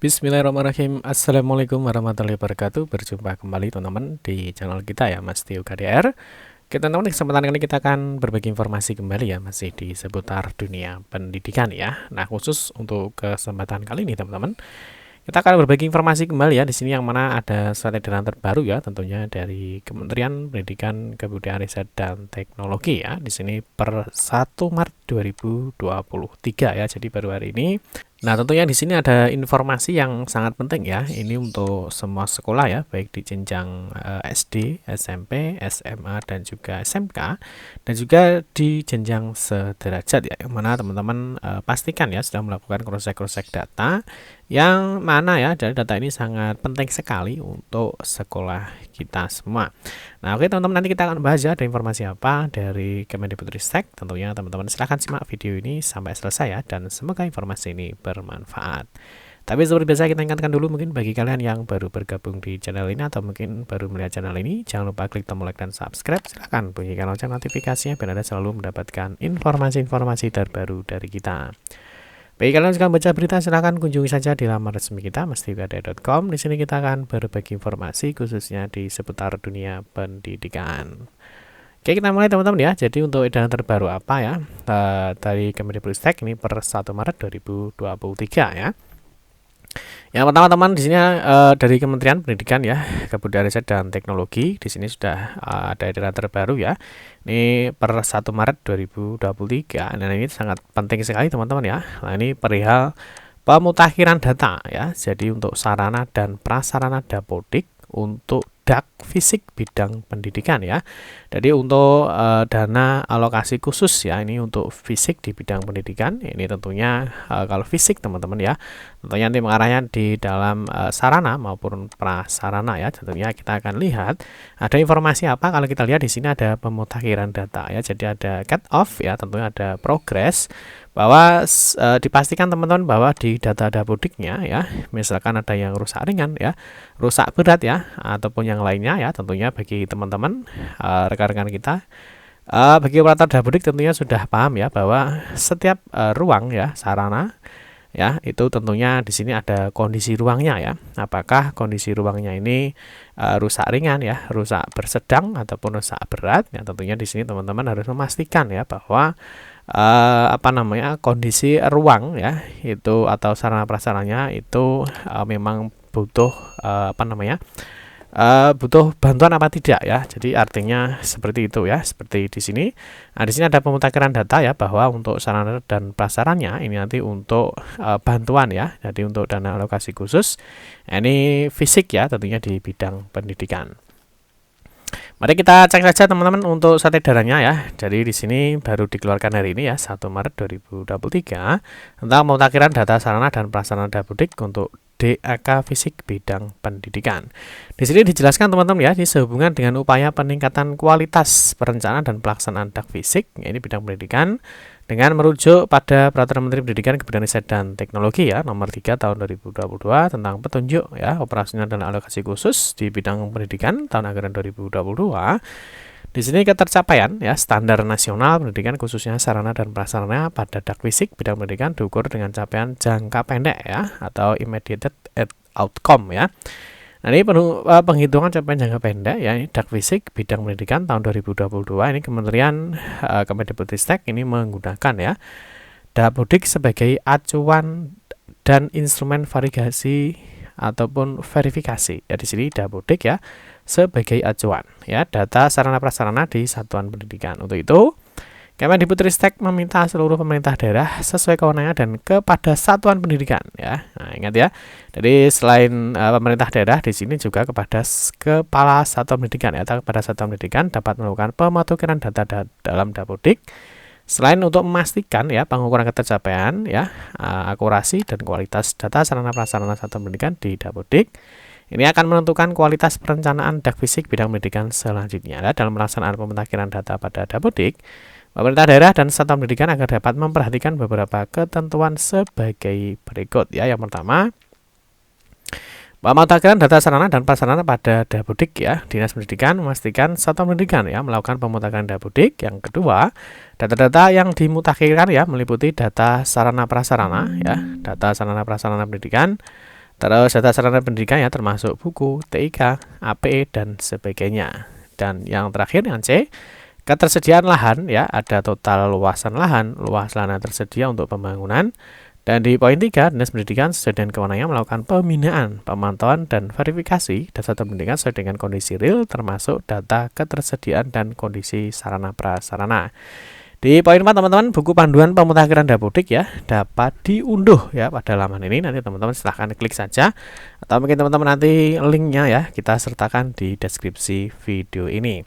Bismillahirrahmanirrahim. Assalamualaikum warahmatullahi wabarakatuh. Berjumpa kembali teman-teman di channel kita ya, Mas Tio KDR. Kita teman-teman di kesempatan kali kita akan berbagi informasi kembali ya, masih di seputar dunia pendidikan ya. Nah, khusus untuk kesempatan kali ini teman-teman, kita akan berbagi informasi kembali ya di sini, yang mana ada suatu edaran terbaru ya, tentunya dari Kementerian Pendidikan, Kebudayaan, Riset dan Teknologi ya. Di sini per 1 Maret 2023 ya. Jadi baru hari ini. Nah, tentunya di sini ada informasi yang sangat penting ya. Ini untuk semua sekolah ya, baik di jenjang SD, SMP, SMA dan juga SMK, dan juga di jenjang sederajat ya. Yang mana teman-teman pastikan ya sudah melakukan cross-check data, yang mana ya dari data ini sangat penting sekali untuk sekolah kita semua. Nah, oke teman-teman, nanti kita akan bahas ya ada informasi apa dari Kemendikbudristek. Tentunya teman-teman silahkan simak video ini sampai selesai ya, dan semoga informasi ini bermanfaat. Tapi seperti biasa kita ingatkan dulu, mungkin bagi kalian yang baru bergabung di channel ini atau mungkin baru melihat channel ini, jangan lupa klik tombol like dan subscribe. Silahkan bunyikan lonceng notifikasinya biar Anda selalu mendapatkan informasi-informasi terbaru dari kita. Bagi kalian yang suka baca berita, silahkan kunjungi saja di laman resmi kita, mestiukd.com. Di sini kita akan berbagi informasi khususnya di seputar dunia pendidikan. Oke, kita mulai teman-teman ya. Jadi untuk edaran terbaru apa ya dari Kemendikbudristek ini per 1 Maret 2023 ya. Yang pertama teman, di sini dari Kementerian Pendidikan ya, Kebudayaan, Riset dan Teknologi. Di sini sudah ada edaran terbaru ya. Ini per 1 Maret 2023. Dan ini sangat penting sekali teman-teman ya. Nah, ini perihal pemutakhiran data ya. Jadi untuk sarana dan prasarana dapodik untuk dak fisik bidang pendidikan ya. Jadi untuk dana alokasi khusus ya, ini untuk fisik di bidang pendidikan. Ini tentunya kalau fisik teman-teman ya, tentunya nanti mengarahnya di dalam sarana maupun prasarana ya. Tentunya kita akan lihat ada informasi apa. Kalau kita lihat di sini ada pemutakhiran data ya. Jadi ada cut off ya, tentunya ada progress, bahwa dipastikan teman-teman bahwa di data dapodiknya ya, misalkan ada yang rusak ringan ya, rusak berat ya, ataupun yang lainnya ya, tentunya bagi teman-teman rekan-rekan kita bagi operator dapodik tentunya sudah paham ya, bahwa setiap ruang ya, sarana ya, itu tentunya di sini ada kondisi ruangnya ya. Apakah kondisi ruangnya ini rusak ringan ya, rusak bersedang ataupun rusak berat ya. Tentunya di sini teman-teman harus memastikan ya bahwa kondisi ruang ya itu atau sarana prasarananya itu memang butuh butuh bantuan apa tidak ya. Jadi artinya seperti itu ya, seperti di sini. Nah, di sini ada pemutakhiran data ya, bahwa untuk sarana dan prasarannya ini nanti untuk bantuan ya. Jadi untuk dana alokasi khusus ini fisik ya, tentunya di bidang pendidikan. Mari kita cek saja teman-teman untuk satu edarannya ya. Jadi di sini baru dikeluarkan hari ini ya, 1 Maret 2023, tentang pemutakhiran data sarana dan prasarana dapodik untuk DAK fisik bidang pendidikan. Di sini dijelaskan teman-teman ya, ini sehubungan dengan upaya peningkatan kualitas perencanaan dan pelaksanaan dak fisik, ini bidang pendidikan, dengan merujuk pada Peraturan Menteri Pendidikan, Kebudayaan, Riset dan Teknologi ya, nomor 3 tahun 2022 tentang petunjuk ya operasional dan alokasi khusus di bidang pendidikan tahun anggaran 2022. Di sini ketercapaian ya standar nasional pendidikan khususnya sarana dan prasarana pada dak fisik bidang pendidikan diukur dengan capaian jangka pendek ya, atau immediate outcome ya. Nah, ini penghitungan capaian jangka pendek ya, ini dak fisik bidang pendidikan tahun 2022. Ini Kementerian Kemendikbudristek ini menggunakan ya dapodik sebagai acuan dan instrumen validasi ataupun verifikasi. Ya, di sini dapodik ya sebagai acuan ya data sarana prasarana di satuan pendidikan. Untuk itu Kemendikbudristek meminta seluruh pemerintah daerah sesuai kewenangan dan kepada satuan pendidikan ya. Nah, ingat ya. Jadi selain pemerintah daerah, di sini juga kepada kepala satuan pendidikan ya, atau kepada satuan pendidikan dapat melakukan pemutakhiran data dalam dapodik. Selain untuk memastikan ya pengukuran ketercapaian ya, akurasi dan kualitas data sarana prasarana satuan pendidikan di dapodik, ini akan menentukan kualitas perencanaan dak fisik bidang pendidikan selanjutnya. Dalam pelaksanaan pemutakhiran data pada dapodik, pemerintah daerah dan satuan pendidikan agar dapat memperhatikan beberapa ketentuan sebagai berikut ya. Yang pertama, pemutakhiran data sarana dan prasarana pada dapodik ya, Dinas Pendidikan memastikan satuan pendidikan ya melakukan pemutakhiran dapodik. Yang kedua, data-data yang dimutakhirkan ya meliputi data sarana prasarana ya, data sarana prasarana pendidikan, Terus data sarana pendidikan ya, termasuk buku, TIK, APE, dan sebagainya. Dan yang terakhir yang C, ketersediaan lahan ya, ada total luasan lahan, luas lahan yang tersedia untuk pembangunan. Dan di poin 3, Dinas Pendidikan sesuai dengan kewenangannya melakukan pembinaan, pemantauan, dan verifikasi data pendidikan sesuai dengan kondisi real, termasuk data ketersediaan dan kondisi sarana prasarana. Di poin 4 teman-teman, buku panduan pemutakhiran Dapodik ya dapat diunduh ya pada laman ini. Nanti teman-teman silahkan klik saja, atau mungkin teman-teman nanti linknya ya kita sertakan di deskripsi video ini.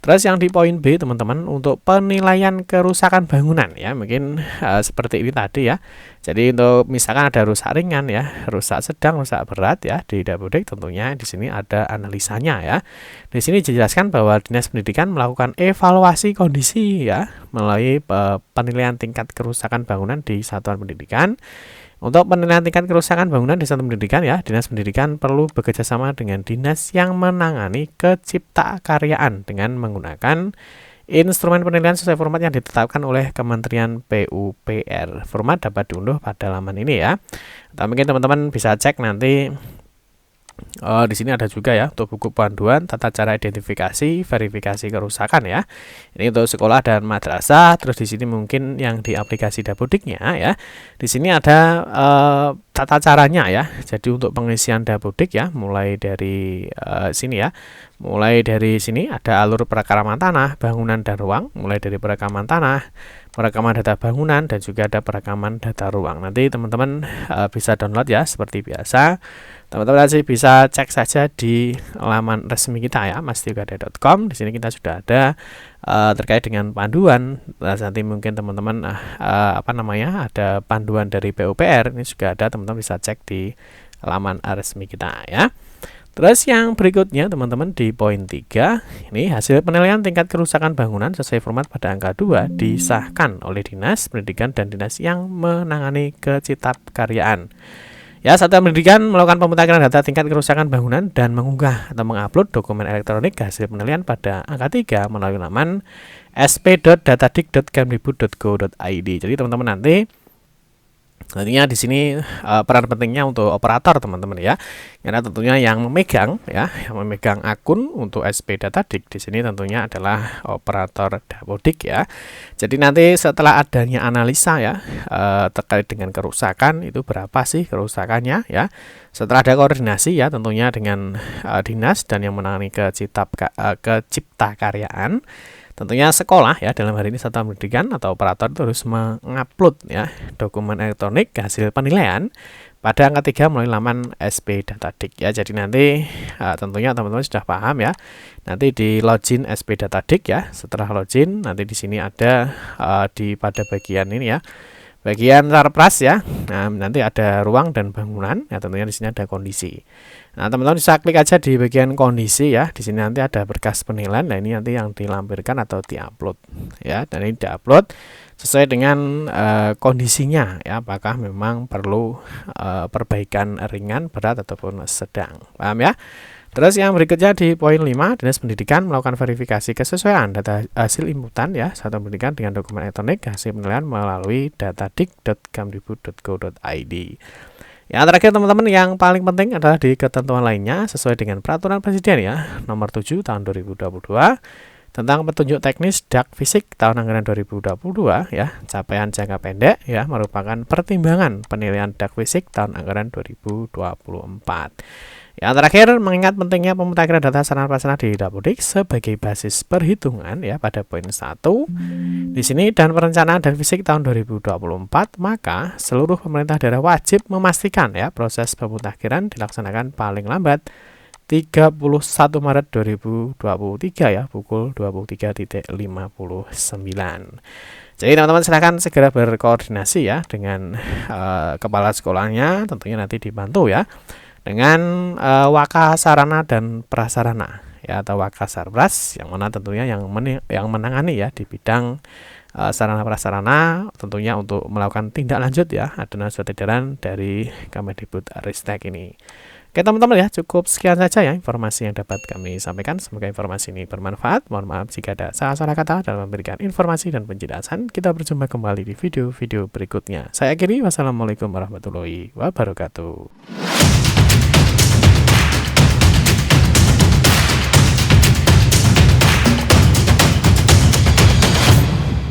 Terus yang di poin B teman-teman, untuk penilaian kerusakan bangunan ya, mungkin seperti ini tadi ya. Jadi untuk misalkan ada rusak ringan ya, rusak sedang, rusak berat ya di Dapodik, tentunya di sini ada analisanya ya. Di sini dijelaskan bahwa Dinas Pendidikan melakukan evaluasi kondisi ya melalui penilaian tingkat kerusakan bangunan di satuan pendidikan. Untuk penilaian tingkat kerusakan bangunan di satuan pendidikan ya, Dinas Pendidikan perlu bekerjasama dengan dinas yang menangani kecipta karyaan dengan menggunakan instrumen penilaian sesuai format yang ditetapkan oleh Kementerian PUPR. Format dapat diunduh pada laman ini ya. Atau mungkin teman-teman bisa cek nanti. Di sini ada juga ya untuk buku panduan tata cara identifikasi, verifikasi kerusakan ya. Ini untuk sekolah dan madrasah. Terus di sini mungkin yang di aplikasi Dapodiknya ya. Di sini ada tata caranya ya. Jadi untuk pengisian Dapodik ya, mulai dari sini ya. Mulai dari sini ada alur perekaman tanah, bangunan dan ruang, mulai dari perekaman tanah, perekaman data bangunan, dan juga ada perekaman data ruang. Nanti teman-teman bisa download ya seperti biasa. Teman-teman nanti bisa cek saja di laman resmi kita ya, mastiukada.com. Di sini kita sudah ada terkait dengan panduan. Nanti mungkin teman-teman ada panduan dari PUPR. Ini juga ada, teman-teman bisa cek di laman resmi kita ya. Terus yang berikutnya teman-teman di poin 3, ini hasil penilaian tingkat kerusakan bangunan sesuai format pada angka 2 disahkan oleh Dinas Pendidikan dan dinas yang menangani kecipta karyaan. Ya, satuan pendidikan melakukan pemutakhiran data tingkat kerusakan bangunan dan mengunggah atau mengupload dokumen elektronik hasil penilaian pada angka 3 melalui laman sp.datadik.kemdikbud.go.id. Jadi teman-teman nantinya di sini peran pentingnya untuk operator teman-teman ya, karena tentunya yang memegang akun untuk SP Datadik di sini tentunya adalah operator Dapodik ya. Jadi nanti setelah adanya analisa ya terkait dengan kerusakan, itu berapa sih kerusakannya ya. Setelah ada koordinasi ya tentunya dengan dinas dan yang menangani kecipta karyaan. Tentunya sekolah ya, dalam hari ini satuan pendidikan atau operator itu harus mengupload ya dokumen elektronik hasil penilaian pada angka 3 melalui laman SP Datadik ya. Jadi nanti tentunya teman-teman sudah paham ya. Nanti di login SP Datadik ya. Setelah login nanti di sini ada pada bagian ini ya. Bagian sarpras ya. Nah, nanti ada ruang dan bangunan. Ya, tentunya di sini ada kondisi. Nah, teman-teman bisa klik aja di bagian kondisi ya. Di sini nanti ada berkas penilaian. Nah, ini nanti yang dilampirkan atau diupload ya. Dan ini diupload sesuai dengan kondisinya ya. Apakah memang perlu perbaikan ringan, berat ataupun sedang. Paham ya? Terus yang berikutnya di poin 5, Dinas Pendidikan melakukan verifikasi kesesuaian data hasil inputan ya satuan pendidikan dengan dokumen elektronik hasil penilaian melalui datadik.kemdikbud.go.id. Yang terakhir teman-teman, yang paling penting adalah di ketentuan lainnya sesuai dengan Peraturan Presiden ya nomor 7 tahun 2022 tentang petunjuk teknis DAK Fisik tahun anggaran 2022 ya, capaian jangka pendek ya merupakan pertimbangan penilaian DAK Fisik tahun anggaran 2024. Yang terakhir, mengingat pentingnya pemutakhiran data sarana prasarana di Dapodik sebagai basis perhitungan ya pada poin 1 di sini dan perencanaan DAK Fisik tahun 2024, maka seluruh pemerintah daerah wajib memastikan ya proses pemutakhiran dilaksanakan paling lambat 31 Maret 2023 ya pukul 23.59. Jadi teman-teman silahkan segera berkoordinasi ya dengan kepala sekolahnya, tentunya nanti dibantu ya dengan Wakasarana dan Prasarana ya atau Wakasarpras, yang mana tentunya yang menangani ya di bidang sarana prasarana tentunya untuk melakukan tindak lanjut ya adonan surat edaran dari Kemdikbud-Ristek ini. Oke teman-teman ya, cukup sekian saja ya informasi yang dapat kami sampaikan. Semoga informasi ini bermanfaat. Mohon maaf jika ada salah-salah kata dalam memberikan informasi dan penjelasan. Kita berjumpa kembali di video-video berikutnya. Saya akhiri, wassalamualaikum warahmatullahi wabarakatuh.